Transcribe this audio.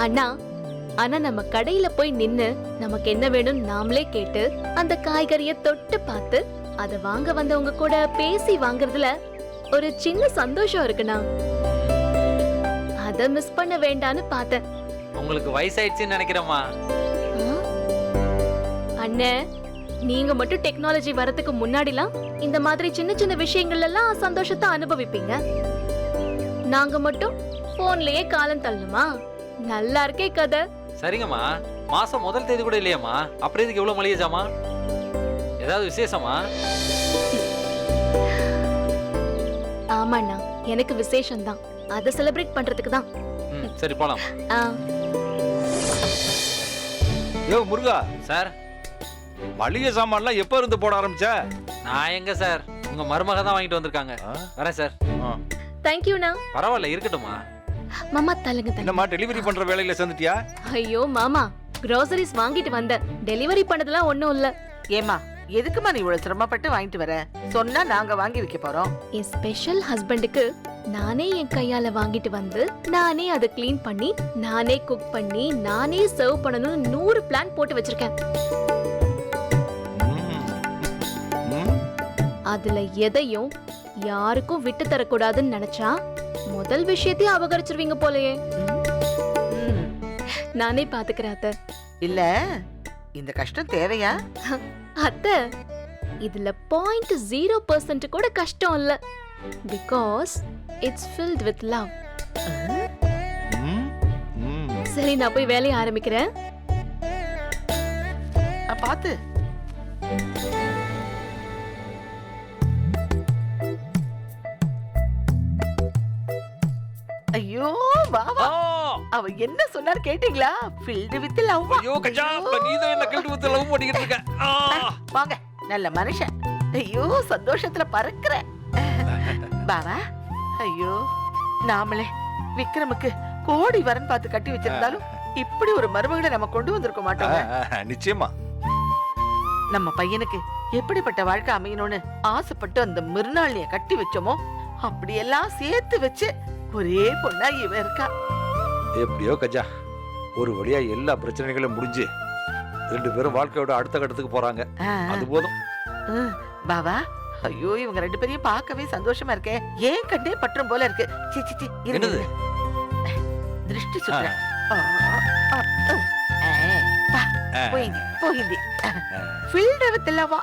அண்ணா, ஆனா நம்ம கடையில போய் நின்னு நமக்கு என்ன வேணும் நாமளே கேட்டு அந்த காய்கறிய தொட்டு பார்த்து அத வாங்க வந்தவங்க கூட பேசி வாங்குறதுல ஒரு சின்ன சந்தோஷம் இருக்குண்ணா. அத மிஸ் பண்ண வேண்டான்னு பார்த்தேன். உங்களுக்கு வயசாயிடுச்சுன்னு நினைக்கிறேம்மா. அண்ணே, நீங்க மட்டும் டெக்னாலஜி வரதுக்கு முன்னாடிலாம் இந்த மாதிரி சின்ன சின்ன விஷயங்கள் எல்லாம் சந்தோஷத்தை அனுபவிப்பீங்க. நாங்க மட்டும் போன்லயே காலம் தள்ளணுமா? நல்லா இருக்கே கதை. சரிங்கம்மா, மாசம் முதல் தேதி கூட இல்லையாம்மா, அப்புறம் இதுக்கு எவ்வளவு மளிகை ஜாமா? ஏதாவது விசேஷமா? ஆமாண்ணா, எனக்கு விசேஷம் தான். அதை செலிப்ரேட் பண்றதுக்கு தான். சரி போலாம். யோ முருகா சார், மளிகை சாமான்லாம் எப்ப இருந்து போட ஆரம்பிச்ச? நான் எங்க சார், உங்க மருமக தான் வாங்கிட்டு வந்திருக்காங்க. வரேன் சார். தேங்க்யூண்ணா. பரவாயில்ல, இருக்கட்டுமா. மாமா தள்ளுங்க. என்னம்மா டெலிவரி பண்ற வேலையில சேர்ந்துட்டியா? ஐயோ மாமா, groceries வாங்கிட்டு வந்தேன். டெலிவரி பண்ணதெல்லாம் ஒண்ணும் இல்ல. ஏமா, எதுக்குமா நீ இவ்வளவு சிரமப்பட்டு வாங்கிட்டு வர? சொன்னா நாங்க வாங்கி வைக்க போறோம். என் ஸ்பெஷல் ஹஸ்பண்டுக்கு நானே என் கையால வாங்கிட்டு வந்து நானே அதை கிளீன் பண்ணி நானே குக் பண்ணி நானே சர்வ் பண்ணணும்னு 100 பிளான் போட்டு வச்சிருக்கேன். அதுல எதையும் யாருக்கும் விட்டு தரக்கூடாதுன்னு நினைச்சா முதல் விஷயத்தையும் அபகரிச்சிருவீங்க போலயே. நானே பாத்துக்கிறேன் அத்தை. இல்ல, இந்த கஷ்டம் தேவையா? அத்தை, இதுல 0.0% கூட கஷ்டம் இல்ல. Because it's filled with love. சரி, நான் போய் வேலையை ஆரம்பிக்கிறேன். பாத்து. ஐயோ பாபா, அவ என்ன சொன்னார் கேட்டீங்களா? filled with love. ஐயோ கஜா, நீ தான் என்ன filled with love பண்ணிட்டு இருக்க. வாங்க, நல்ல மனுஷன். ஐயோ சந்தோஷத்துல பறக்குற பாபா. ஐயோ, நாமளே விக்ரமுக்கு கோடி வரன் பார்த்து கட்டி வச்சிருந்தாலும் இப்படி ஒரு மருமகளை நம்ம கொண்டு வந்திருக்க மாட்டோம். நிச்சயமா. நம்ம பையனுக்கு எப்படிப்பட்ட வாழ்க்கை அமையணும்னு ஆசைப்பட்டு அந்த மிருநாளிய கட்டி வச்சோமோ அப்படியெல்லாம் சேர்த்து வச்சு ஒரே பொண்ணா இவ இருக்கா. எப்படியோ கஜா, ஒரு வழியா எல்லா பிரச்சனைகளும் முடிஞ்சு 2 பேரும் வாழ்க்கையோட அடுத்த கட்டத்துக்கு போறாங்க. அது போதும். பாபா, ஐயோ இவங்க 2 பேரையும் பார்க்கவே சந்தோஷமா இருக்கே. ஏன் கண்டே பற்றும் போல இருக்கு. சி சி சி, என்னது? திருஷ்டி சுத்துற. போயிந்தி போயிந்தி. filled with love.